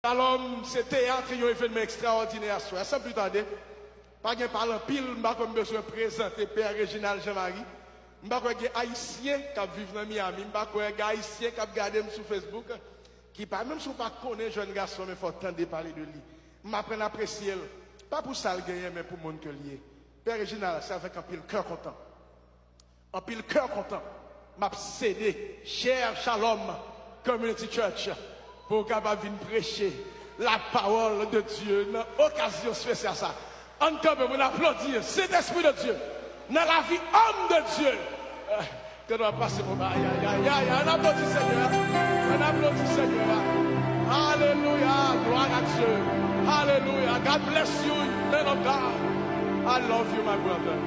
Alors, c'est théâtre, il y a un événement extraordinaire. Sans plus tarder, pas de parler en pile, je n'ai besoin de présenter Père Réginald Jean-Marie. Je n'ai pas de Haïtiens qui vivent dans Miami. Je n'ai pas de Haïtiens qui regardent sur Facebook. Qui pas même si on ne connaît pas jeune garçon, mais il faut entendre parler de lui. Je m'apprends à apprécier. Pas pour ça le gagner, mais pour le monde que lié. Père Réginald, c'est avec un pile cœur content. Un pile cœur content. M'a cédé, cher Shalom Community Church, pour capable venir prêcher la parole de Dieu dans l'occasion spéciale ça. Encore on applaudit cet esprit de Dieu dans la vie homme de Dieu. Que doit passer mon aïe aïe aïe aïe. Un applaudit Seigneur. Un applaudit Seigneur. Alléluia. Gloire à Dieu. Alléluia. God bless you, man of God. I love you, my brother.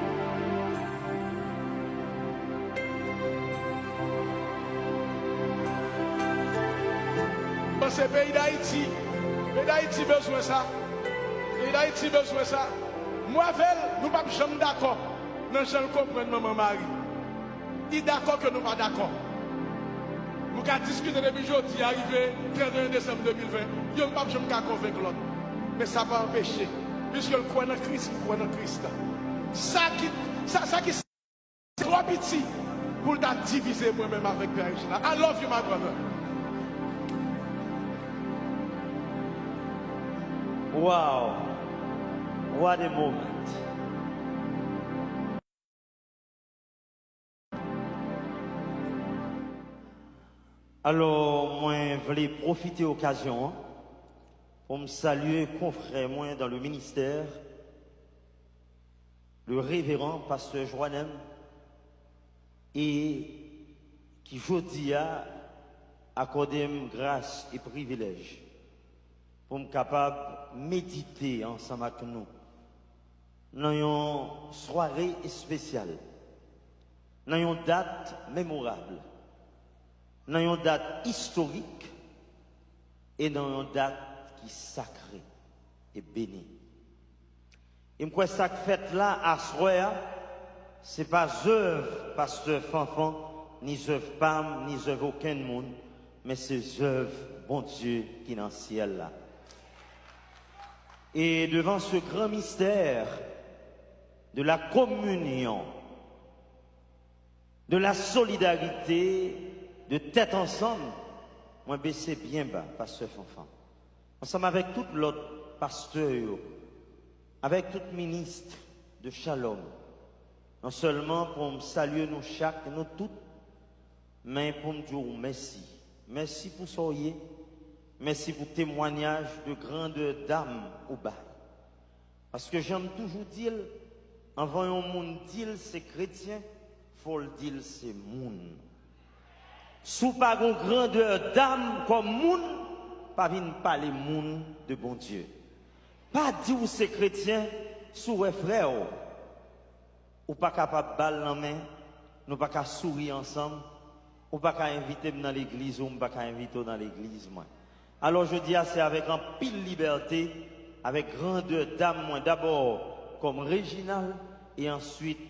C'est le pays d'Haïti. Le pays d'Haïti besoin de ça. Le pays d'Haïti besoin de ça. Moi, nous ne sommes pas jamais d'accord. Nous ne sommes pas comprendre maman Marie. Il est d'accord que nous ne sommes pas d'accord. Nous avons discuté depuis aujourd'hui, arrivé 31 décembre 2020. Nous ne sommes pas jamais convaincre l'autre. Mais ça va empêcher. Puisque le croit dans Christ, il croit dans Christ. Ça qui est trop petit pour ta diviser moi-même avec Père Réginald. I love you, my brother. Wow, what a moment. Alors, moi, je voulais profiter de l'occasion pour me saluer confrère moi dans le ministère, le révérend pasteur Joannem, et qui aujourd'hui a accordé grâce et privilège pour me capable de méditer ensemble avec nous dans une soirée spéciale, dans une date mémorable, dans une date historique et dans une date qui est sacrée et bénie. Et je crois que cette fête-là, à soir, ce n'est pas œuvre pasteur Fanfan, ni œuvre Pam, ni œuvre aucun monde, mais c'est œuvre bon Dieu qui est dans le ciel là. Et devant ce grand mystère de la communion, de la solidarité, de tête ensemble, moi baissé bien bas, pasteur Fanfan. Ensemble avec tout l'autre pasteur, avec tout ministre de Shalom. Non seulement pour me saluer nous chaque, nous toutes, mais pour me dire merci. Merci pour soyez. Merci pour le témoignage de grandes dames au bail. Parce que j'aime toujours dire, avant un monde dire c'est chrétien, faut le dire c'est monde. Sous pas une grandeur d'âme comme monde, pas venir parler monde de bon Dieu. Pas dire c'est chrétien, sous frère, ou pas capable de balle en main, nous pas qu'à sourire ensemble, ou pas qu'à inviter dans l'église, ou pas qu'à inviter dans l'église, moi. Alors je dis c'est avec un pile liberté, avec grandeur d'âme, moi d'abord comme Réginald et ensuite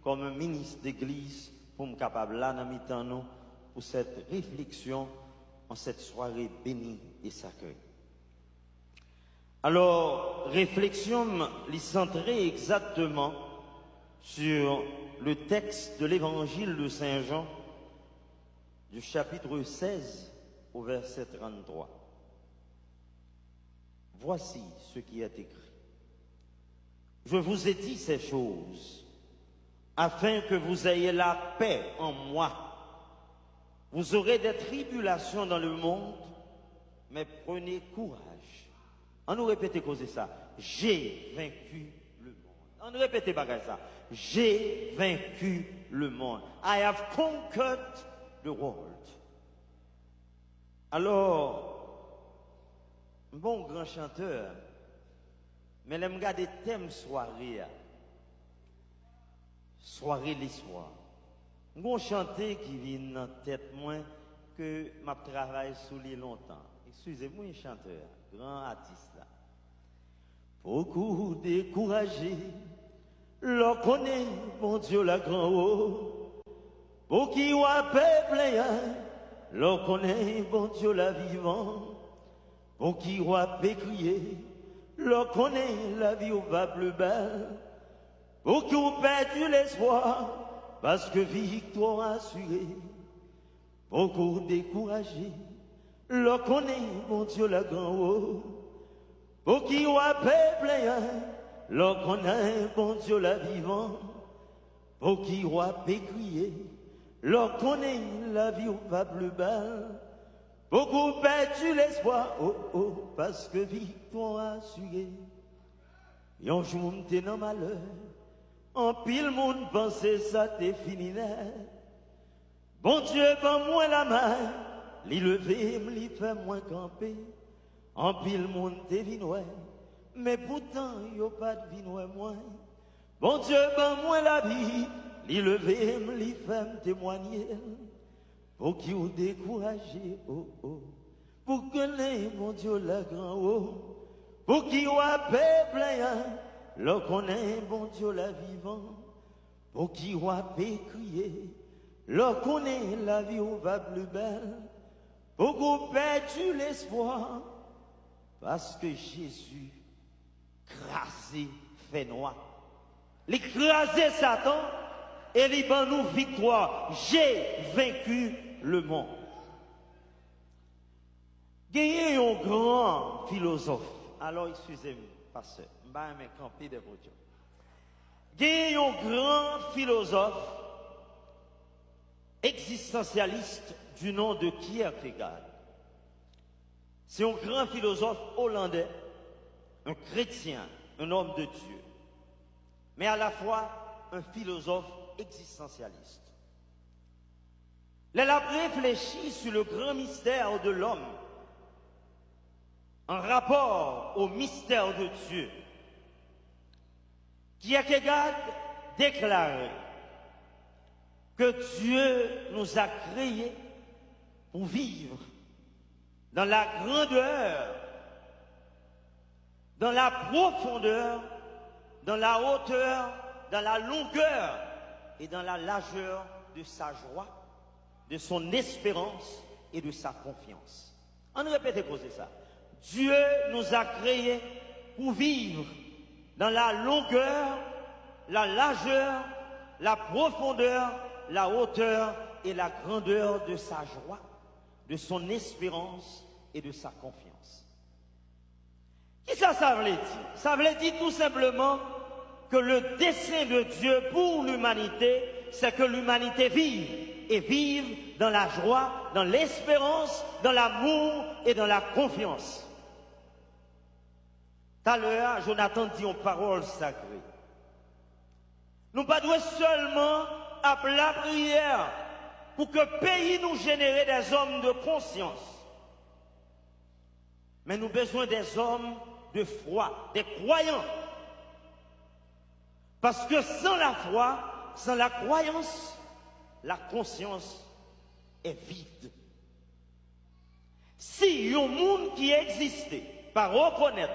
comme ministre d'église pour me capable là dans mi-temps nous pour cette réflexion en cette soirée bénie et sacrée. Alors réflexion les centrée exactement sur le texte de l'évangile de Saint Jean du chapitre 16 au verset 33. Voici ce qui est écrit. Je vous ai dit ces choses afin que vous ayez la paix en moi. Vous aurez des tribulations dans le monde, mais prenez courage. On nous répète causer ça. J'ai vaincu le monde. On nous répète bagage ça. J'ai vaincu le monde. I have conquered the world. Alors, bon grand chanteur, mais je regarde des thèmes soirée. Soirée l'histoire. Bon chanteur qui vient dans la tête moins que je travaille sous les longtemps. Excusez-moi, chanteur, grand artiste là. Beaucoup découragé, l'on connaît, mon Dieu, la grand haut. Pour qui ou à peuple, l'on connaît, bon Dieu, la vivant. pour qui roi pécrier, leur connaît la vie au va plus belle, pour qui ont perdu l'espoir, parce que victoire assurée, pour qu'on découragé, leur connaît, mon Dieu, la grand haut, pour qui ont peuple, leur connaît, mon Dieu, la vivant, pour qui ont pécrier, leur connaît la vie au va plus belle, beaucoup perdu l'espoir, oh oh, parce que victoire assurée. Yon jour m'te dans malheur, en pile monde pensait ça t'est fini net. Bon Dieu, ban moi la main, li lever, li fait moins camper. En pile monde t'est vinoé, mais pourtant yo pas de vinoé moins. Bon Dieu, ban moi la vie, li lever, li fait témoigner. Pour qui ou découragé, oh oh, pour que les, mon Dieu, la grand haut, pour qui ou a peuple, le connaît, mon Dieu, la vivant, pour qui ou a crier, le connaît, la vie ou va plus belle, pour qu'on perdu l'espoir, parce que Jésus, crasé, fait noir, l'écrasé Satan, et il ban nous victoire, j'ai vaincu le monde. Gagnez un grand philosophe. Alors, excusez-moi, pasteur, je vais me camper de votre. Gagnez un grand philosophe existentialiste du nom de Kierkegaard. C'est un grand philosophe hollandais, un chrétien, un homme de Dieu, mais à la fois un philosophe existentialiste. Elle a réfléchi sur le grand mystère de l'homme en rapport au mystère de Dieu. Kierkegaard déclare que Dieu nous a créés pour vivre dans la grandeur, dans la profondeur, dans la hauteur, dans la longueur et dans la largeur de sa joie, de son espérance et de sa confiance. On répète poser ça. Dieu nous a créés pour vivre dans la longueur, la largeur, la profondeur, la hauteur et la grandeur de sa joie, de son espérance et de sa confiance. Qui ça veut dire? Ça veut dire tout simplement que le dessein de Dieu pour l'humanité, c'est que l'humanité vive, et vive dans la joie, dans l'espérance, dans l'amour et dans la confiance. Tout à l'heure, Jonathan dit une parole sacrée. Nous ne devons pas seulement appeler la prière pour que le pays nous génère des hommes de conscience, mais nous avons besoin des hommes de foi, des croyants. Parce que sans la foi, sans la croyance, la conscience est vide. Si un monde qui existait par reconnaître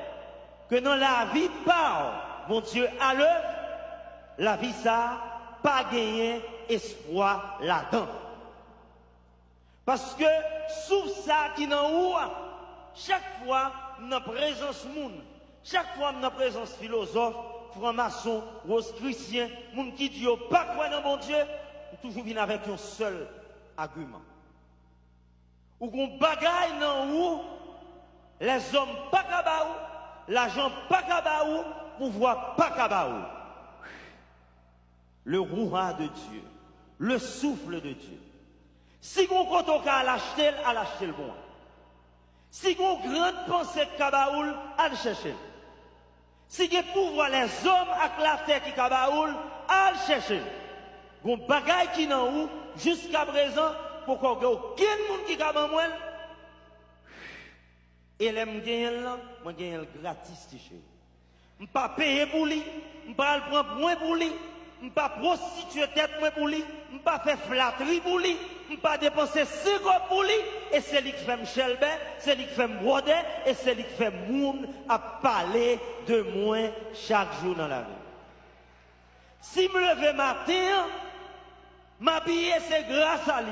que dans la vie par mon Dieu à l'œuvre, la vie ça pas gagné espoir là-dedans. Parce que sous ça qui n'en haut, chaque fois dans présence monde, chaque fois dans présence philosophe, franc-maçon, rose chrétien, monde qui dit pas quoi dans mon Dieu, toujours vient avec un seul argument. Ou qu'on bagaille dans où les hommes pas kabaou, l'argent pas kabaou, pouvoir pas kabaou. Le rouha de Dieu, le souffle de Dieu. Si on compte au cas à l'acheter le bon. Si on grande pensée de kabaoul, à le chercher. Si on pouvoir les hommes avec la terre qui kabaoul, à le chercher. Gon bagay qui nan ou jusqu'à présent pour qu'on ait aucun monde qui kaban moi et l'aime gagne là moi gagne gratis tiché m'pas payer pour lui m'pas le prendre moins pour lui m'pas prostituer tête moi pour lui m'pas faire flatterie pour lui m'pas dépenser 5 € pour lui et c'est lui qui fait Michel Ben c'est lui qui fait broder et c'est lui qui fait monde à parler de moi chaque jour dans la rue. Si me lever matin m'habiller, c'est grâce à lui.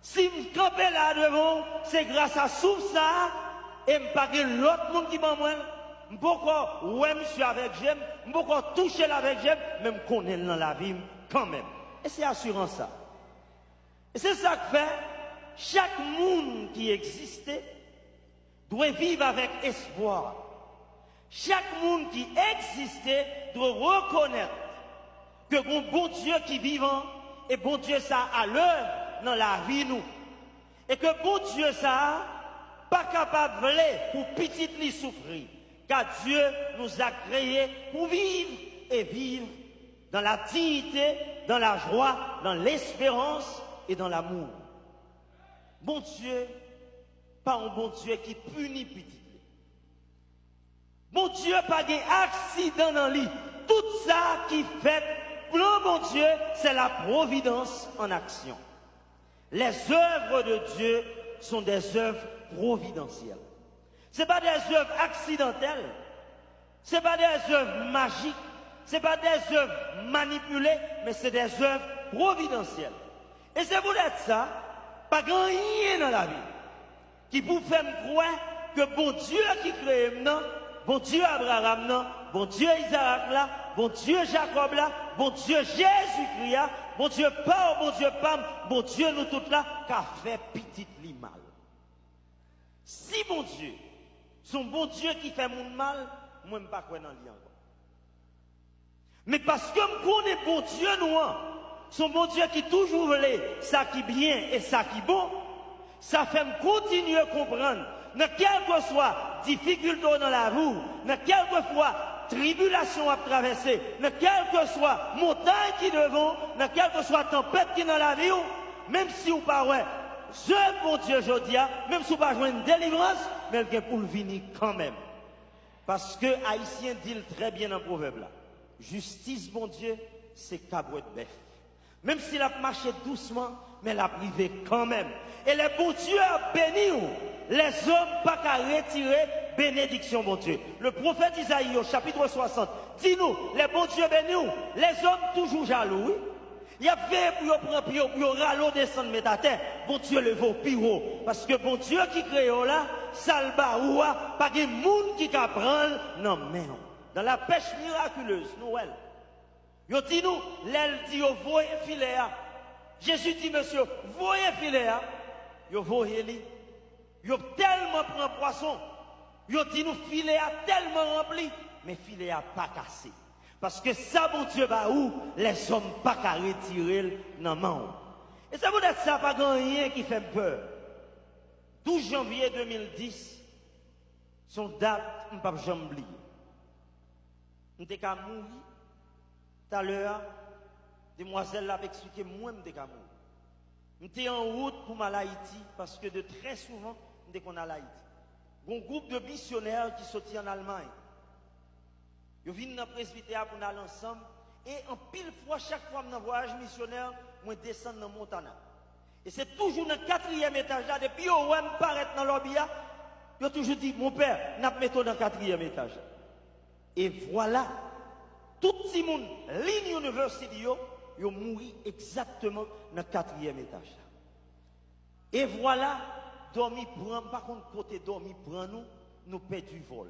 Si je campe là devant, c'est grâce à sous ça et pas l'autre monde qui m'a moi. Beaucoup ouais monsieur avec j'aime, beaucoup toucher avec j'aime, même connaître dans la vie quand même. Et c'est assurant ça. Et c'est ça que fait chaque monde qui existait doit vivre avec espoir. Chaque monde qui existait doit reconnaître que bon Dieu qui vivant et bon Dieu ça à l'œuvre dans la vie nous. Et que bon Dieu ça pas capable de pour petit lui souffrir. Car Dieu nous a créés pour vivre et vivre dans la dignité, dans la joie, dans l'espérance et dans l'amour. Bon Dieu, pas un bon Dieu qui punit petit. Bon Dieu, pas d'accident dans lui. Tout ça qui fait plan bon Dieu, c'est la providence en action. Les œuvres de Dieu sont des œuvres providentielles. Ce n'est pas des œuvres accidentelles, ce n'est pas des œuvres magiques, ce n'est pas des œuvres manipulées, mais c'est des œuvres providentielles. Et c'est pour être ça, pas grand rien dans la vie qui vous fait me croire que bon Dieu qui crée maintenant, bon Dieu Abraham là, bon Dieu Isaac là, bon Dieu Jacob là, bon Dieu Jésus-Christ là, bon Dieu Paul, bon Dieu Pam, bon Dieu nous tous là, qu'a fait petit li mal. Si bon Dieu, son bon Dieu qui fait mon mal, moi je ne pas croire dans lui encore. Mais parce que je connais bon Dieu nous, son bon Dieu qui toujours voulait ça qui bien et ça qui bon, ça fait me continuer à comprendre, dans quelle que soit difficulté dans la roue, dans quelle que soit tribulation à traverser, dans quelle que soit montagne qui devant, dans quelle que soit tempête qui dans la vie, même si vous parlez, je bon Dieu aujourd'hui, même si vous pas jouer une délivrance, mais il pour le venir quand même. Parce que Haïtien dit très bien dans le proverbe là. Justice, bon Dieu, c'est cabouette bœuf. Même s'il a marché doucement, mais l'a privé quand même. Et les bon Dieu a béni, les hommes pas qu'à retirer bénédiction, bon Dieu. Le prophète Isaïe, au chapitre 60, dit-nous, les bons dieux bénis, les hommes toujours jaloux, oui. Il y a fait pour prendre, pour râler, descendre, mettre à terre. Bon Dieu le vaut pire. Parce que bon Dieu qui crée là, salba ou pas de monde qui apprend, non, mais dans la pêche miraculeuse, Noël. Yo dit nous, l'aile dit, yo voyez filet. Jésus dit, monsieur, voyez filet. Yo voyez li. Yo tellement prend poisson. Yo dit nous, filet a tellement rempli, mais filet a pas cassé. Parce que ça, bon Dieu, bah où les hommes pas qu'à retirer dans main. Et ça vous dit ça, pas grand rien qui fait peur. 12 janvier 2010, son date, je ne peux jamais oublier. Nous sommes qu'à mourir. Tout à l'heure, demoiselle l'a expliqué, moi, je suis mourir. Nous sommes en route pour aller à Haïti, parce que de très souvent, nous sommes à Haïti. Il y a un groupe de missionnaires qui sortent en Allemagne. Ils viennent dans le presbytère pour aller ensemble. Et en pile fois, chaque fois que je voyage missionnaire, je descends dans Montana. Et c'est toujours dans le 4e étage là. Depuis que je paraît dans le lobby, je toujours dit, mon père, nous mettons dans le 4e étage. Et voilà, tout le monde, ligne university, ils mourent exactement dans le 4e étage. Et voilà, dormi prend, par contre, côté dormi prend nous perdons du vol.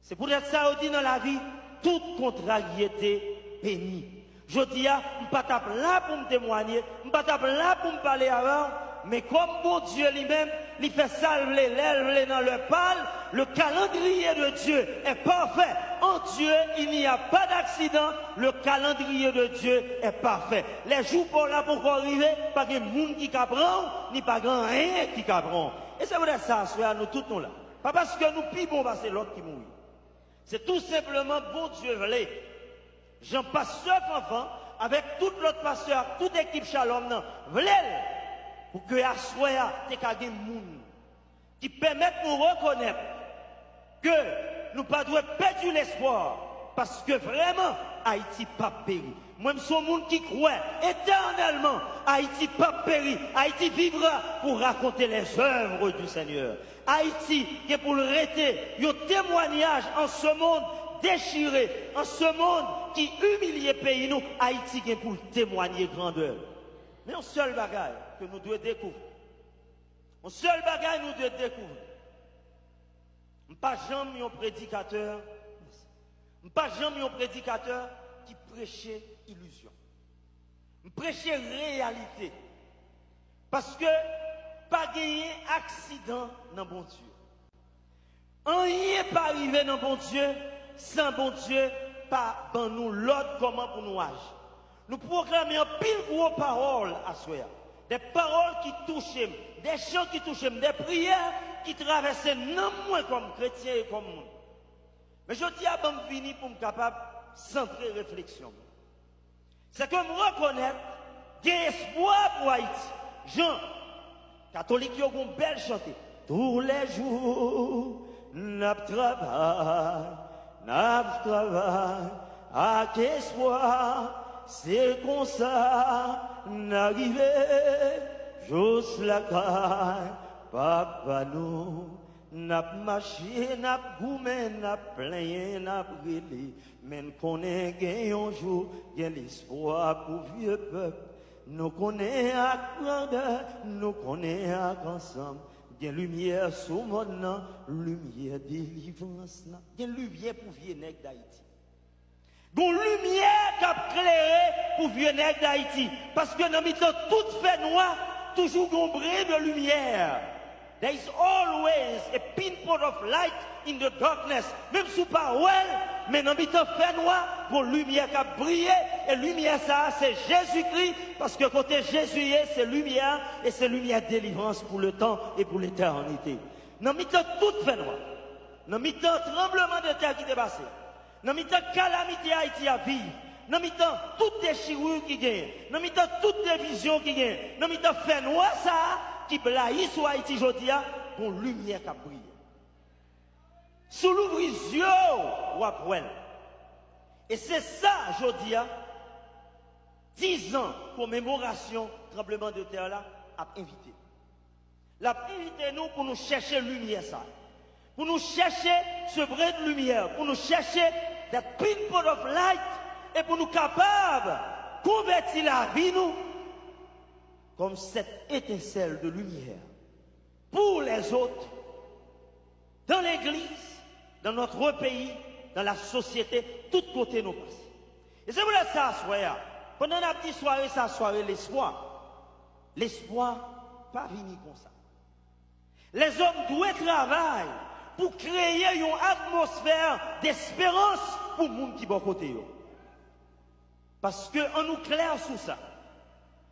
C'est pour être ça, on dit dans la vie, toute contrariété bénie. Je dis, je ne suis pas là pour me témoigner, je ne suis pas là pour me parler avant, mais comme bon Dieu lui-même, il fait salver l'aile dans le pâle, le calendrier de Dieu est parfait. En Dieu, il n'y a pas d'accident, le calendrier de Dieu est parfait. Les jours pour là pour arriver, pas de monde qui apprend, ni pas grand rien qui apprend. Et c'est vrai ça, soeur, nous tous nous là. Pas parce que nous pibons, c'est l'autre qui mourit. C'est tout simplement bon Dieu voulait. J'en passe 9 enfants avec tout l'autre pasteur, toute équipe Shalom, voulait pour que à soya te kage moun qui permettent de nous reconnaître que nous ne pas perdre l'espoir parce que vraiment Haïti pas péri. Moi je suis un monde qui croit éternellement Haïti pas péri. Haïti vivra pour raconter les œuvres du Seigneur. Haïti qui est pour le rester un témoignage en ce monde déchiré, en ce monde qui humilie le pays nous, Haïti qui est pour témoigner grandeur. Mais un seul bagage que nous devons découvrir. Un seul bagage nous devons découvrir. Pas jamais un prédicateur, pas jamais un prédicateur qui prêchait illusion. Prêchait réalité. Parce que pas gagner accident dans bon Dieu. Rien pas arrivé dans bon Dieu sans bon Dieu pas dans nous l'autre comment pour nous agir. Nous proclamons pile gros paroles à soi. Des paroles qui touchent, des chants qui touchent, des prières qui traversent non moins comme chrétien et comme monde. Mais je dis à bon fini pour me capable centrer réflexion. C'est que me reconnaître qu'il y a espoir pour Haïti. Jean, catholique, ils ont belle chanté. Tous les jours, n'a travail, avec espoir, c'est comme ça, n'arrive, j'ose la caille, papa nous, n'a marché, n'a goumé, n'a plein, n'a brûlé, mais nous connaissons un jour, il y a l'espoir pour vieux peuple, nous connaissons à grandeur, nous connaissons ensemble. Il y a lumière sur mon nom, lumière délivrance. Il y a lumière pour vieux nègres d'Haïti. Il y a lumière qui a éclairé pour vieux nègres d'Haïti. Parce que dans le temps, tout fait noir, toujours un brin de lumière. There is always a pinpoint of light in the darkness. Même sous parole, mais dans le temps fait noir, pour lumière qui a brillé. Et lumière ça, c'est Jésus-Christ. Parce que côté Jésus, c'est lumière. Et c'est lumière délivrance pour le temps et pour l'éternité. Dans le temps, tout fait noir. Dans le temps, tremblement de terre qui est passé. Dans le temps, calamité Haïti à vivre. Dans le temps, toutes les chirurgies qui gagnent. Dans le temps, toutes les visions qui gagnent. Dans le temps, fait noir ça, qui blaye sur Haïti aujourd'hui, pour lumière qui a brillé. Sous l'ouvrier, ou après. Et c'est ça, aujourd'hui, 10 ans commémoration tremblement de terre là, a invité. La invité nous pour nous chercher lumière ça. Pour nous chercher ce brin de lumière, pour nous chercher that pinpoint of light et pour nous capables de convertir la vie nous comme cette étincelle de lumière pour les autres, dans l'église, dans notre pays, dans la société, tout côté nous passons. Et c'est pour ça, soir, pendant la petite soirée, ça soirée, l'espoir, pas venir comme ça. Les hommes doivent travailler pour créer une atmosphère d'espérance pour le monde qui est bon côté. Parce qu'on nous claire sur ça.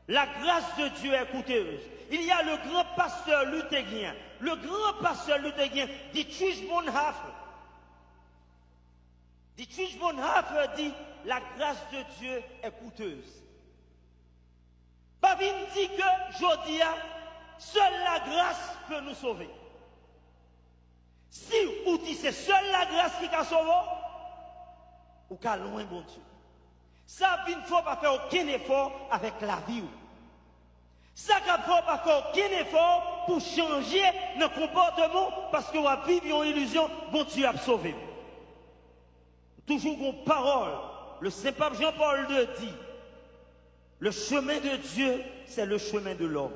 La grâce de Dieu est coûteuse. Il y a le grand pasteur luthérien. Le grand pasteur luthérien, Dietrich Bonhoeffer. Dietrich Bonhoeffer dit, la grâce de Dieu est coûteuse. Babine dit que, je seule la grâce peut nous sauver. Si ou dit c'est seule la grâce qui a sauvé, ou qu'à loin bon Dieu. Ça ne faut pas faire aucun effort avec la vie. Ça ne faut pas faire aucun effort pour changer nos comportements parce qu'on va vivre une illusion, bon Dieu a sauvé. Toujours une parole, le Saint-Pape Jean-Paul II dit, le chemin de Dieu, c'est le chemin de l'homme.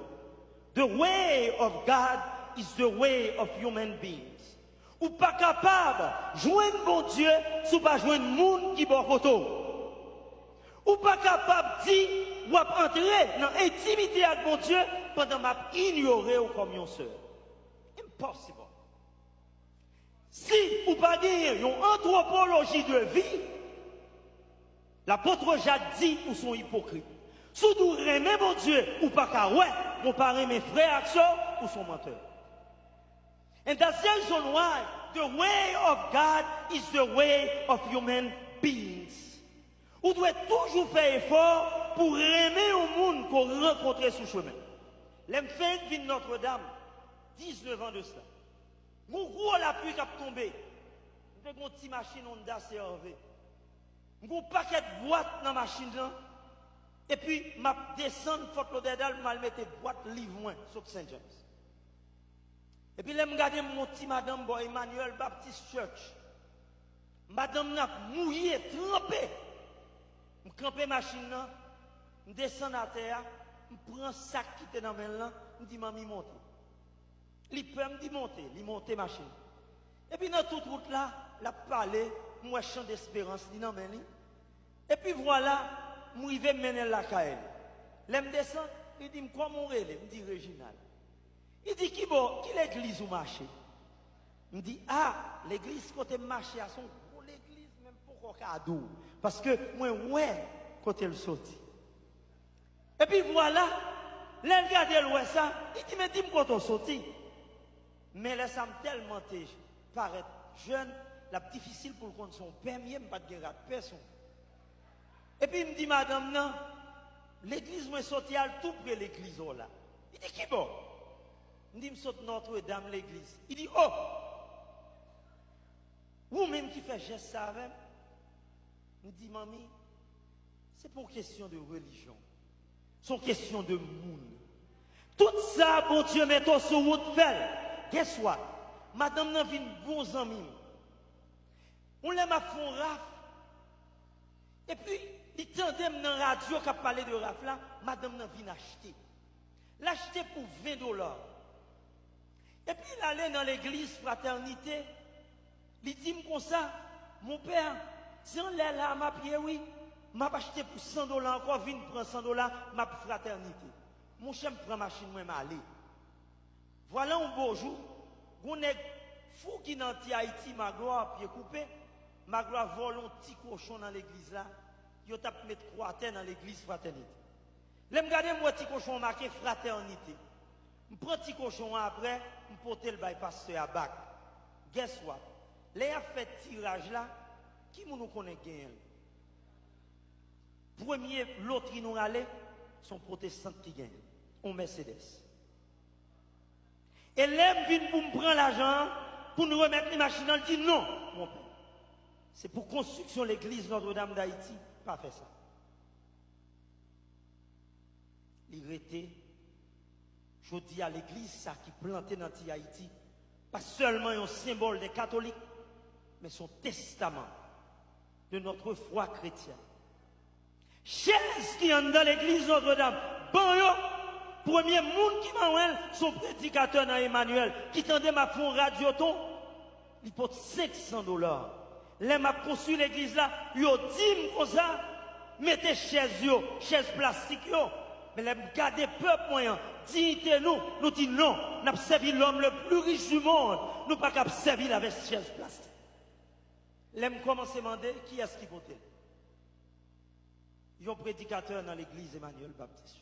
The way of God is the way of human beings. Ou pas capable de joindre bon Dieu, si pas joindre monde qui bon photo. Ou pas capable de dire, ou entrer dans l'intimité avec mon Dieu pendant m'a ignoré ou comme une sœur. Impossible. Si ou pas dire une anthropologie de vie, l'apôtre Jacques dit ou sont hypocrites. Surtout aimer mon Dieu ou pas qu'à ouais, mon parrain mes frères action ou son menteur. And that's the reason why the way of God is the way of human beings. On doit toujours faire effort pour aimer au monde qu'on rencontre sur le chemin. L'enfant de Notre-Dame, 19 ans de cela. Mon gros la pluie qui a tombé. J'ai une petite machine Honda CRV. Mon paquet de boîtes dans la machine là. Et puis, ma descente, Fort Lauderdale, m'a mis des boîtes livres sur Saint James. Et puis, là, je regarde mon petit madame boy Emmanuel Baptist Church. Madame n'a mouillé, trempé. Je campe la machine là, je descends à terre, je prends un sac qui était dans la main là, je dis, maman, monte. Il peut me dire monter, il monte la machine. Et puis dans toute route là, la parlé, moi chant d'espérance, dit non mais li. Et puis voilà, moi vais mener la caille. L'aime descend, il dit quoi mon relais, me dit Réginal. Il dit qui l'église ou marché? Me dit ah, l'église côté marché à son pour l'église même pour cadeau parce que moi ouais côté le sorti. Et puis voilà, l'un regarde le ça, il dit mais dis-moi quand on sorti. Mais là ça me tellement paraît jeune, la difficile pour le compte son permis, pas de guerre personne. Et puis il me dit madame non, l'église moi sorti à tout près l'église là. Il dit qui bon? Il me dit me saute Notre-Dame l'église. Il dit oh, vous même qui fait geste ça avec, me dit mamie, c'est pour question de religion, c'est question de monde. Tout ça, bon Dieu, mettons sur route fait. Guess what? Madame n'a vu bons amis. On l'a m'a fait raf. Et puis, il tendait dans la radio qui a parlé de raf là, madame n'a vu acheter. L'acheter pour $20. Et puis, il allait dans l'église fraternité. Il dit comme ça, mon père, si on l'est là, m'a pied, oui, m'a acheté pour $100 encore, viens prendre $100, ma fraternité. Mon chien prend machine, moi, m'aller. Voilà un beau jour, on est fou qui dans Haïti, ma gloire, pied coupé, ma gloire vole un petit cochon dans l'église là, il t'a mettre croix dans l'église fraternité. Là, regardez moi petit cochon marqué fraternité. Je prends petit cochon après, je porte le bail pasteur à bac. Guess what? Les a fait tirage là, qui nous connaît gagné? Premier, l'autre qui nous allait, sont protestants qui gagnent. On Mercedes. Et l'homme vient pour me prendre l'argent, pour nous remettre les machines, il dit non, mon père. C'est pour construction de l'église Notre-Dame d'Haïti, pas fait ça. Il était, je dis à l'église, ça qui plantait dans Haïti, pas seulement un symbole des catholiques, mais son testament de notre foi chrétienne. Chaise qui est dans l'église Notre-Dame, bon yo, premier monde qui m'a son prédicateur dans Emmanuel, qui tendait ma fond radioton, il porte $500. Là, m'a construit l'église là, yo dit comme ça, mettez chaise plastique yo. Mais les garder peuple moyen, dignité nous dit non, nous avons servi l'homme le plus riche du monde, nous pas qu'à servir avec chaise plastique. L'aime commencer à demander qui est-ce qui vote. Il y a un prédicateur dans l'église Emmanuel Baptiste.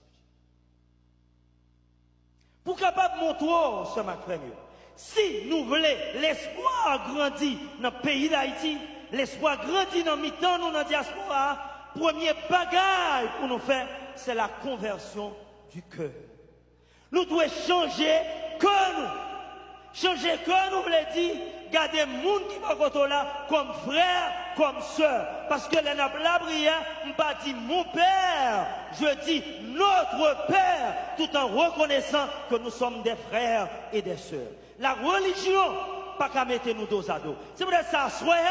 Pour capable de montrer ce matin, si nous voulons l'espoir grandir dans le pays d'Haïti, l'espoir grandir dans le temps, nous dans la diaspora, premier bagage pour nous faire, c'est la conversion du cœur. Nous devons changer que nous. Changer que nous voulons dire, garder les gens qui sont là comme frères, comme sœurs. Parce que les la prière, je ne pas dire mon père, je dis notre père, tout en reconnaissant que nous sommes des frères et des sœurs. La religion, pas qu'à mettre nous dos à dos. C'est pour ça, soyez,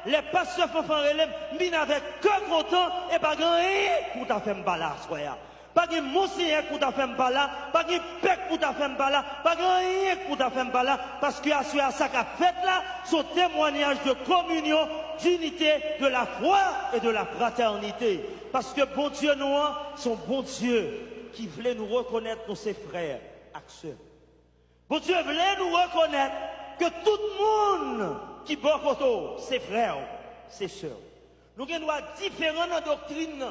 les pasteurs font faire relève, mais avec cœur content et pas rien pour ta faire m'bala, soyez. Pas de monseigneur pour ta faire m'bala, pas de pec pour ta faire m'bala, pas de rien pour ta faire m'bala, parce que à ça qu'a fait là, son témoignage de communion, d'unité, de la foi et de la fraternité. Parce que bon Dieu nous, son bon Dieu qui voulait nous reconnaître nos ses frères et sœurs. Bon Dieu voulait nous reconnaître que tout le monde qui boit ses frères, ses sœurs. Nous avons différents dans la doctrine,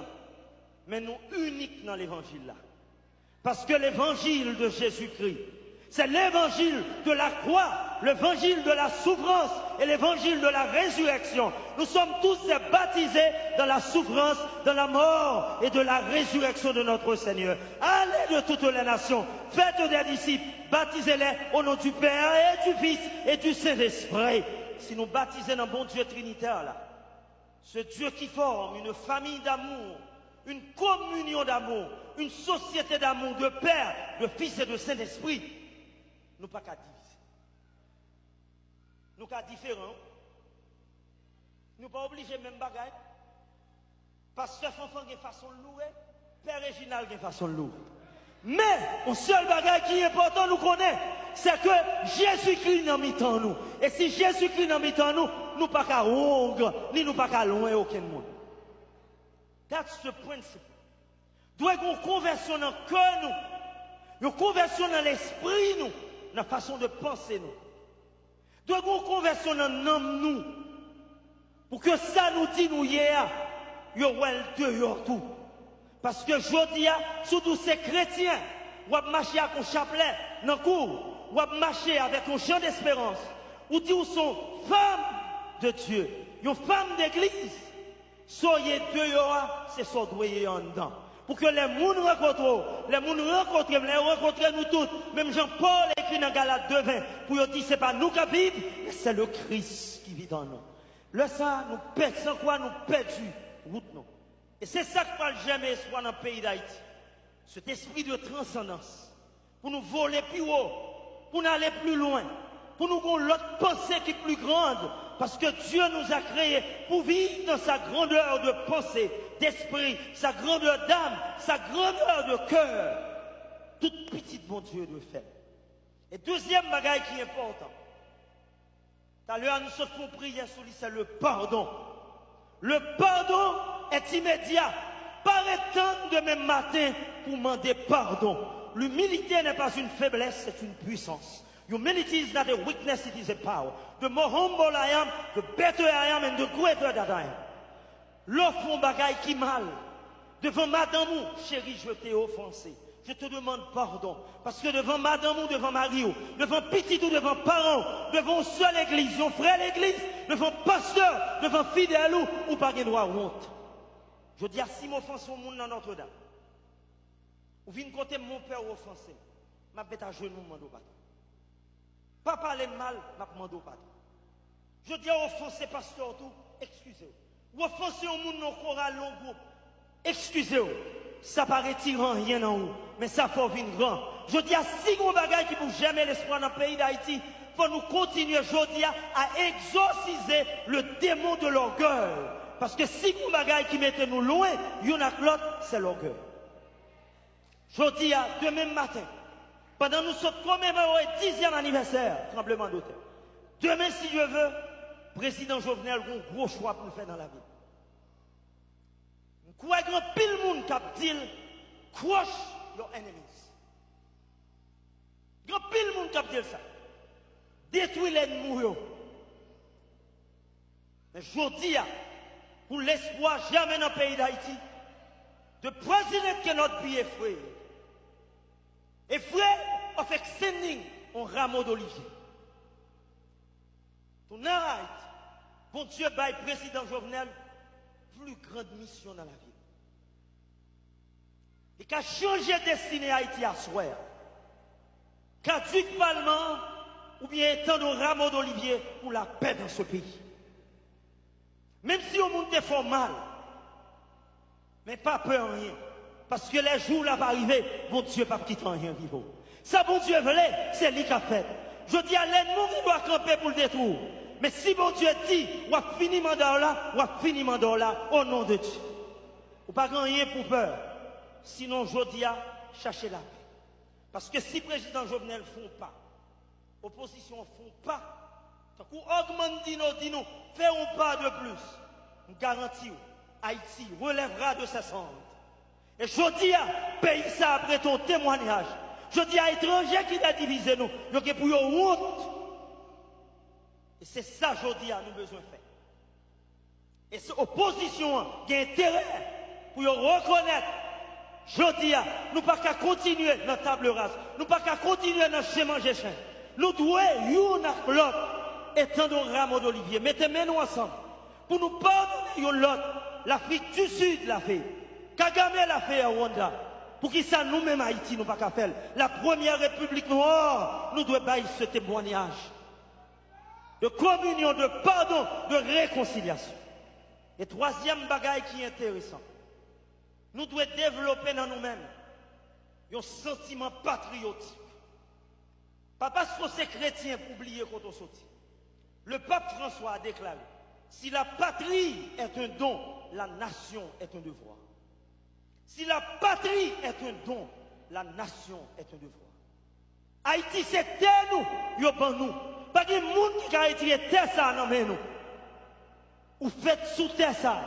mais nous uniques dans l'évangile là. Parce que l'évangile de Jésus-Christ, c'est l'évangile de la croix, l'évangile de la souffrance et l'évangile de la résurrection. Nous sommes tous baptisés dans la souffrance, dans la mort et de la résurrection de notre Seigneur. Allez de toutes les nations, faites des disciples, baptisez-les au nom du Père et du Fils et du Saint-Esprit. Si nous baptisons dans bon Dieu trinitaire là, ce Dieu qui forme une famille d'amour, une communion d'amour, une société d'amour de Père, de Fils et de Saint-Esprit, nous pas qu'à diviser. Nous qu'à différents. Nous pas obligés même bagaille. Pasteur Fanfan a une façon de louer, Père Réginal a une façon de louer. Mais, un seul bagage qui est important, nous connaissons, c'est que Jésus-Christ n'a mis en nous. Et si Jésus-Christ n'a mis en nous, nous pas qu'à hongre, ni nous pas qu'à loin aucun monde. That's the principle. Doit y avoir une conversion dans le cœur, nous. Une conversion dans l'esprit, nous. Dans la façon de penser, nous. Doit y avoir une conversion dans l'âme, nous. Pour que ça nous dit, nous, hier, il y aura dehors tout. Parce que je dis, surtout ces chrétiens, ou marcher avec un chapelet dans le cours, ou marcher avec un chant d'espérance, ou dire sont femmes de Dieu, une femme d'église, soyez dehors, c'est ce que en dedans. Pour que les gens rencontrent nous tous. Même Jean-Paul écrit dans Galates 2:20, pour dire, ce n'est pas nous qui vivons, mais c'est le Christ qui vit dans nous. Là, ça, nous perdons, sans quoi nous perdons route, non. Et c'est ça que parle jamais espoir dans le pays d'Haïti. Cet esprit de transcendance. Pour nous voler plus haut, pour nous aller plus loin, pour nous avoir l'autre pensée qui est plus grande. Parce que Dieu nous a créés pour vivre dans sa grandeur de pensée, d'esprit, sa grandeur d'âme, sa grandeur de cœur. Toute petite bon Dieu doit faire. Et deuxième bagaille qui est important. Tout à l'heure, nous sommes compris, c'est le pardon. Le pardon est immédiat. Pas attendre demain matin pour demander pardon. L'humilité n'est pas une faiblesse, c'est une puissance. Humility is not a weakness, it is a power. The more humble I am, the better I am and the greater that I am. L'offre mon bagaille qui mal. Devant madame ou, chérie, je t'ai offensé. Je te demande pardon. Parce que devant madame ou, devant Mario, devant petit ou devant parent, devant une seule église, un frère l'église, devant pasteur, devant fidèle ou pas de droit honte. Je dis à si m'offense au monde dans Notre-Dame. Ou vient côté mon père offensé. Ma bête à genoux, m'en pardon. Pas parler mal, m'a demandé pardon. Je dis à offenser pasteur tout, excusez-vous. Ou offenser au monde non choral, non groupe, excusez-vous. Ça paraît tirant rien en haut, mais ça faut venir grand. Je dis à si gros bagages qui ne bouge jamais l'espoir dans le pays d'Haïti, faut nous continuer, je dis à exorciser le démon de l'orgueil. Parce que si gros bagages qui mettent nous loin, il y en a que l'autre, c'est l'orgueil. Je dis à demain matin, pendant nous sommes commémorer le 10e anniversaire, tremblement de terre. Demain, si Dieu veut, président Jovenel a un gros choix pour nous faire dans la vie. Nous croyons grand pile monde qui dit crush your enemies. Grand pile monde qui dit ça. Détruire l'ennemi. Mais je dis, pour l'espoir jamais dans le pays d'Haïti, de président que notre vie est frère. Et frère, on fait sending un rameau d'olivier. Tout n'arrête. Bon Dieu, bail président Jovenel, plus grande mission dans la vie. Et qu'a changé destinée Haïti à soi. Qu'a dit Parlement, ou bien étant un rameau d'olivier pour la paix dans ce pays. Même si on monde te fait mal, mais pas peur rien. Parce que les jours là vont arriver, bon Dieu pas quitter rien vivant. Ça bon Dieu voulait, c'est lui qui a fait. Je dis à l'ennemi qui doit camper pour le détruire. Mais si bon Dieu dit, ou a fini mandat là, ou a fini mandat là, au nom de Dieu. Ou pas rien pour peur. Sinon, je dis à chercher la paix. Parce que si le président Jovenel ne font pas, l'opposition ne font pas, tant qu'on augmente, dis-nous, fait un pas de plus, on garantit, Haïti relèvera de sa cendre. Et je dis à pays ça après ton témoignage. Je dis à étrangers qui t'a divisé nous, donc pour eux honte. Et c'est ça, je dis à nous besoin de faire. Et cette opposition qui a intérêt pour reconnaître. Je dis à nous pas qu'à continuer dans la table rase, nous pas qu'à continuer dans le chemin chien. Nous devons une à l'autre étendre un rameau d'olivier. Mettez-nous ensemble pour nous pardonner l'autre. L'Afrique du Sud l'a fait. Kagame l'a fait à Rwanda. Pour qui ça, nous-mêmes, Haïti, nous pas qu'à faire. La première République noire, nous devons bailler ce témoignage de communion, de pardon, de réconciliation. Et troisième bagaille qui est intéressant, nous devons développer dans nous-mêmes un sentiment patriotique. Pas parce que c'est chrétien pour oublier quand on sortit. Le pape François a déclaré, si la patrie est un don, la nation est un devoir. Si la patrie est un don, la nation est un devoir. Haïti, c'est nous, yo ban nous. Pas de monde qui a retiré terre ça, non mais nous. Ou faites sous terre ça.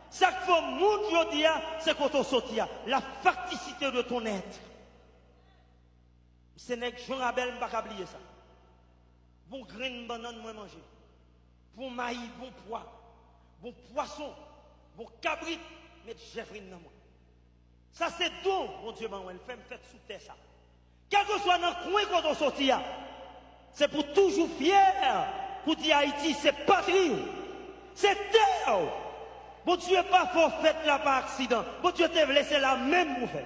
Ça qu'il faut monde yo dire, c'est quand on sortit, la facticité de ton être. Ce n'est que Jean Rabel, je ne pas oublier ça. Bon grain de banane, moi manger. Bon maïs, bon pois, bon poisson, bon cabrit, mettre Jeffrey dans moi. Ça c'est don, mon Dieu, elle fait me faire sous terre ça. Quel que soit dans le coin quand on sortit, c'est pour toujours fier, pour dire Haïti, c'est patrie, c'est terre. Bon Dieu, pas forfait là par accident. Bon Dieu t'a laissé la même pour faire.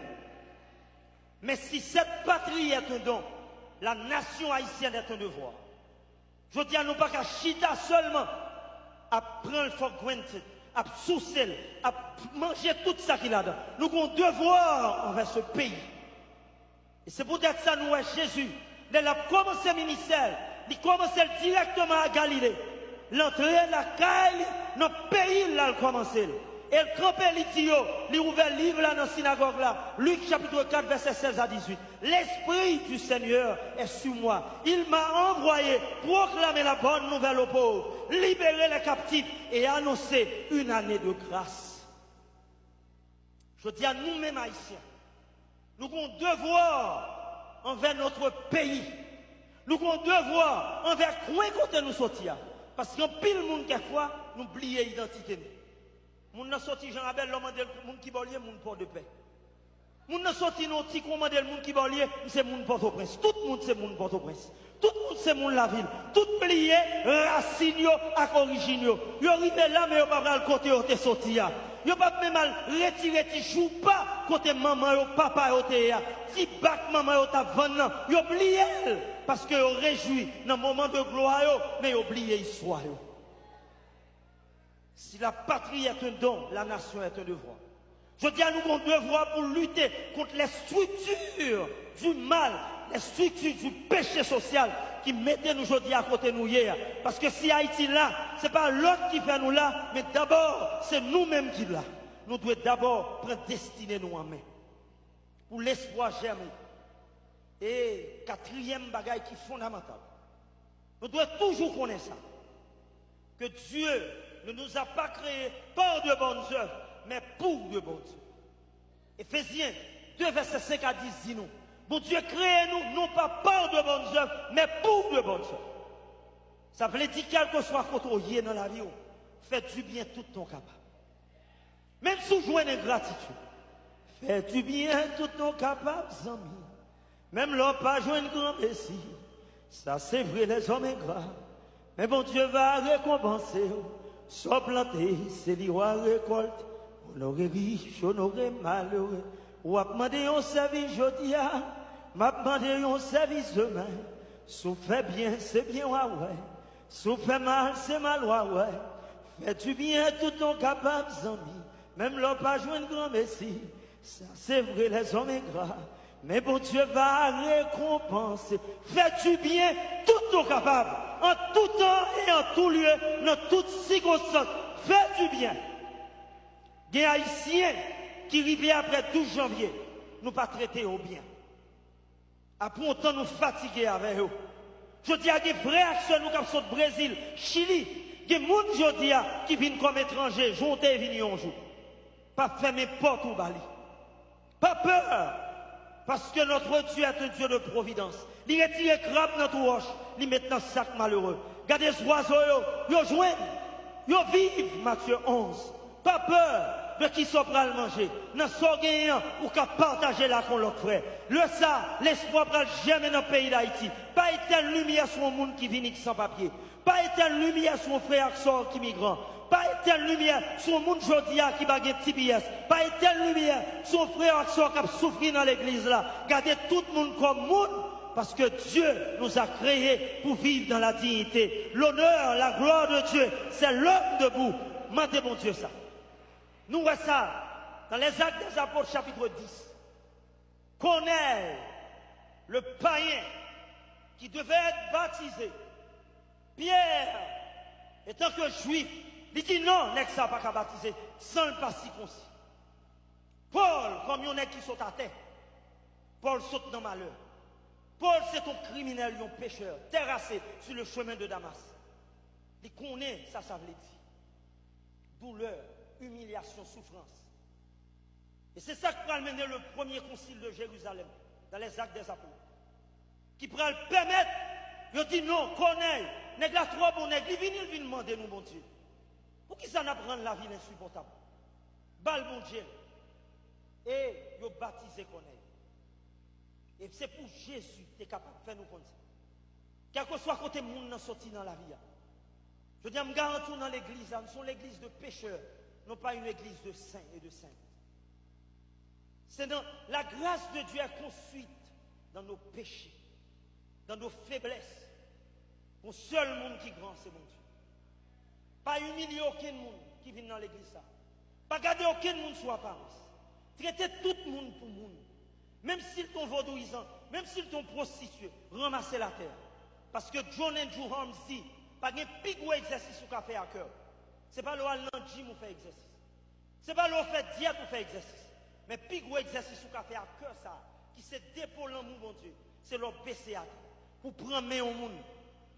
Mais si cette patrie est un don, la nation haïtienne est un devoir. Je dis à nous pas qu'à chita seulement, à prendre le for granted, à soucier, à manger tout ça qu'il a dedans. Nous avons un devoir envers ce pays. Et c'est peut-être ça, nous, Jésus, il a commencé le ministère, il a commencé directement à Galilée. L'entrée, la caille, notre pays, là, il a commencé. Et le campé, il a ouvert le livre là dans la synagogue là. Luc chapitre 4, verset 16 à 18. L'Esprit du Seigneur est sur moi. Il m'a envoyé proclamer la bonne nouvelle aux pauvres, libérer les captifs et annoncer une année de grâce. Je dis à nous-mêmes haïtiens, nous avons un devoir envers notre pays. Nous avons un devoir envers quoi côté nous sortir. Parce qu'en pile monde quelquefois, nous oublions l'identité. Moun n'a sorti Jean Abel, l'homme de moun qui bollier, moun port de paix. Moun n'a sorti non ti commande le moun qui bollier, c'est moun Port-au-Prince. Tout le monde c'est moun Port-au-Prince. Tout le monde c'est moun la ville. Tout plié, racine yo ak origine yo. Yo arrivé là mais yo pas le côté yo te sorti ya. Yo pas même mal retirer ti chou pas côté maman yo papa yo te ya. Ti bac maman yo ta vendre yo oublié parce que yo réjoui dans moment de gloire yo mais yo oublié histoire yo. Si la patrie est un don, la nation est un devoir. Je dis à nous qu'on devoir pour lutter contre les structures du mal, les structures du péché social qui mettaient nous aujourd'hui à côté de nous hier. Parce que si Haïti là, ce n'est pas l'autre qui fait nous là, mais d'abord, c'est nous-mêmes qui là. Nous devons d'abord prendre destinée nous en main. Pour l'espoir germer. Et quatrième bagaille qui est fondamental. Nous devons toujours connaître ça. Que Dieu ne nous a pas créés pour de bonnes œuvres, mais pour de bonnes œuvres. Éphésiens 2, verset 5 à 10 dit nous, bon Dieu crée nous, non pas pour de bonnes œuvres, mais pour de bonnes œuvres. Ça veut dire quel que soit côté dans la vie, fais du bien tout ton capable. Même sous jouer de gratitude. Fais du bien tout ton capable, amis. Même l'homme pas jouer une grande messie. Ça c'est vrai les hommes ingrats. Mais bon Dieu va récompenser. Soit planté, c'est l'Iwa récolte. On aurait riche, on aurait malheureux. Ou a demandé un service aujourd'hui, m'a demandé un service demain. Sou fait bien, c'est bien, ouais. Sou fait mal, c'est mal, ouais. Fais-tu bien tout ton capable, amis. Même l'homme pas joué un grand messie. Ça, c'est vrai, les hommes ingrats. Mais bon Dieu va récompenser. Fais-tu bien tout ton capable. En tout temps et en tout lieu, dans toutes circonstances. Fais du bien. Des Haïtiens qui arrivent après 12 janvier, nous pas traiter au bien. Après autant nous fatiguer avec eux. Je dis à des vrais acteurs, nous qui sont au Brésil, Chili, des gens qui viennent comme étrangers, jontés venir un jour. Pas fermer porte ou bali. Pas peur. Parce que notre Dieu est un Dieu de providence. Il retire crabe dans notre roche, il met dans sac malheureux. Regardez ces oiseaux, ils joignent, ils vivent, Matthieu 11. Pas peur de qui sont prêts à le manger. Dans ce gagnant, ou qu'à partager là avec l'autre frère. Le ça, l'espoir ne jamais dans le pays d'Haïti. Pas éteindre lumière sur un monde qui vit sans papier. Pas éteindre lumière sur un frère qui migrant. Pas éteindre lumière sur un monde jodia qui bague petit pièce. Pas éteindre lumière sur un frère qui a souffert dans l'église là. Gardez tout le monde comme monde. Parce que Dieu nous a créés pour vivre dans la dignité. L'honneur, la gloire de Dieu, c'est l'homme debout. Mandez mon Dieu ça. Nous voyons ça dans les Actes des Apôtres chapitre 10. Connaît le païen qui devait être baptisé. Pierre, étant que juif, il dit non, n'est-ce pas baptisé sans le pas circoncis. Paul, comme il y en a qui sont à terre. Paul saute dans le malheur. Paul, c'est un criminel, un pécheur, terrassé sur le chemin de Damas. Il connaît ça, ça veut dire. Douleur, humiliation, souffrance. Et c'est ça qui va mener le premier concile de Jérusalem, dans les actes des apôtres. Qui pourra le permettre, il dit non, connaît, n'est pas trop bon, il vient demander nous, bon Dieu. Pour qui ça n'a pas rendre la vie insupportable? Bal bon Dieu. Et il baptisé connaît. Et c'est pour Jésus qui est capable de faire nous comme ça. Quel que soit côté monde sorti dans la vie. Je dis, je me garantis dans l'église, nous sommes l'église de pécheurs, non pas une église de saints et de saintes. C'est dans la grâce de Dieu est construite dans nos péchés, dans nos faiblesses. Pour seul monde qui est grand, c'est mon Dieu. Pas humilier aucun monde qui vient dans l'église. Pas garder aucun monde sur apparence. Traiter tout le monde pour monde. Même s'ils sont vaudouisants, même s'ils sont prostitués, ramasser la terre. Parce que John and Drew Holmes dit, pas de plus gros exercice qu'on fait à cœur. Ce n'est pas le gym où fait exercice. Ce n'est pas le fait diète où fait exercice. Mais plus gros exercice qu'on fait à cœur, ça, qui se dépôle dans mon Dieu, c'est leur baisser à terre. Pour prendre main au monde,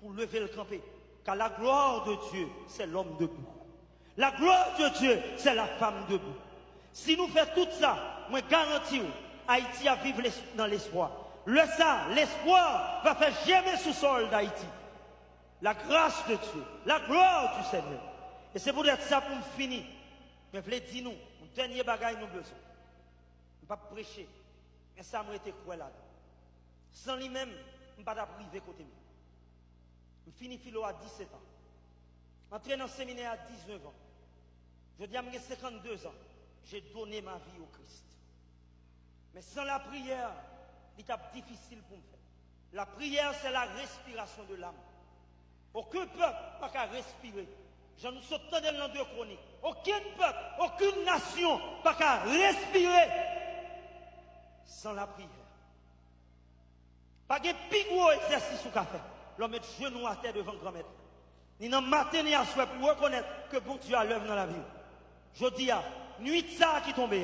pour lever le campé. Car la gloire de Dieu, c'est l'homme debout. La gloire de Dieu, c'est la femme debout. Si nous faisons tout ça, moi garantis, Haïti a vivre dans l'espoir. L'espoir va faire jamais sous sol d'Haïti. La grâce de Dieu, la gloire du Seigneur. Et c'est pour être ça pour me finir. Mais je voulais dire nous, le dernier bagage nous besoin. Je ne vais pas prêcher. Mais ça m'a été quoi là. Sans lui-même, je ne vais pas priver côté moi. Je finis philo à 17 ans. Entré dans le séminaire à 19 ans. Je dis à mes 52 ans, j'ai donné ma vie au Christ. Mais sans la prière, il est difficile pour me faire. La prière, c'est la respiration de l'âme. Aucun peuple n'a qu'à respirer. J'en nous saute dans deux chroniques. Aucun peuple, aucune nation n'a qu'à respirer sans la prière. Pas de plus gros exercice qu'on fait. L'homme met genou à terre devant grand-maître. Ni dans le matin ni à soir pour reconnaître que bon Dieu a l'œuvre dans la vie. Je dis à nuit ça qui tombe,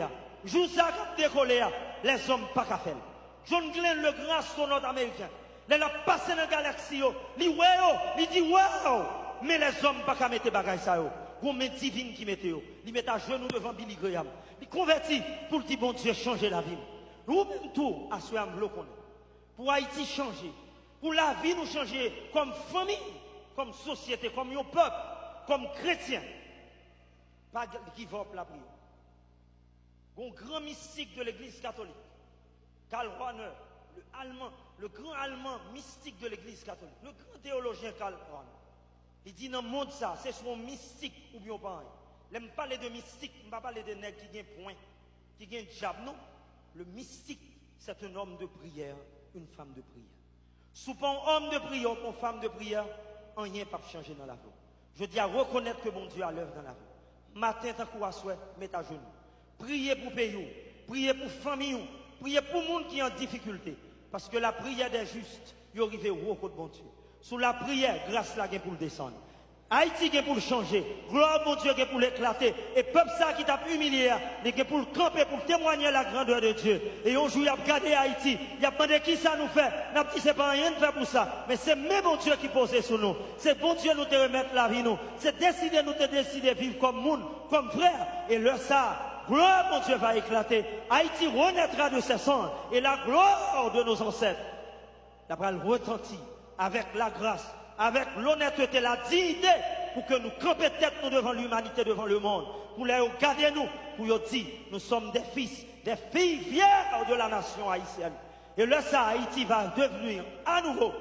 jour ça qui décollé, les hommes pas qu'à faire. John Glenn, le grand astronaute américain, il a passé dans la galaxie, il dit wow, mais les hommes pas qu'à mettre des bagages ça. Vous mettez divine qui mettez, il met à genoux devant Billy Graham. Il convertit pour dire bon Dieu changer la vie. Nous même tout à ce moment pour Haïti changer, pour la vie nous changer comme famille, comme société, comme un peuple, comme chrétien. Pas de give up la prière. Un grand mystique de l'église catholique, Karl Rahner, le grand allemand mystique de l'église catholique, le grand théologien Karl Rahner. Il dit dans le monde ça, c'est soit mystique ou bien pas. Je ne parle pas de mystique, je ne parle pas de nègres qui ont point, qui ont diable, non. Le mystique, c'est un homme de prière, une femme de prière. Sous un homme de prière, une femme de prière, rien ne peut changer dans la vie. Je dis à reconnaître que mon Dieu a l'œuvre dans la vie. Matin, tant qu'on a souhait, mettez à genoux. Priez pour pays, priez pour famille, priez pour le monde qui est en difficulté. Parce que la prière des justes, il arrive au haut de mon Dieu. Sous la prière, grâce là, pour le descendre. Haïti est pour le changer. Gloire mon Dieu est pour l'éclater. Et peuple ça qui t'a humilié, il est pour le camper, pour témoigner la grandeur de Dieu. Et un jour, il a regardé Haïti. Il a demandé qui ça nous fait. Il a dit, c'est pas rien de faire pour ça. Mais c'est même bon Dieu qui pose sur nous. C'est bon Dieu nous te remettre la vie nous. C'est décider nous te décider vivre comme monde, comme frère. Et le ça, gloire mon Dieu va éclater. Haïti renaîtra de ses cendres. Et la gloire de nos ancêtres, d'après le retentir avec la grâce, avec l'honnêteté, la dignité, pour que nous campions tête nous devant l'humanité, devant le monde, pour les regarder nous, pour nous dire, nous sommes des fils, des filles fières de la nation haïtienne. Et là, ça, Haïti va devenir à nouveau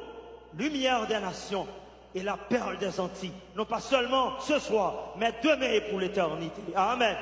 lumière des nations et la perle des Antilles. Non pas seulement ce soir, mais demain et pour l'éternité. Amen.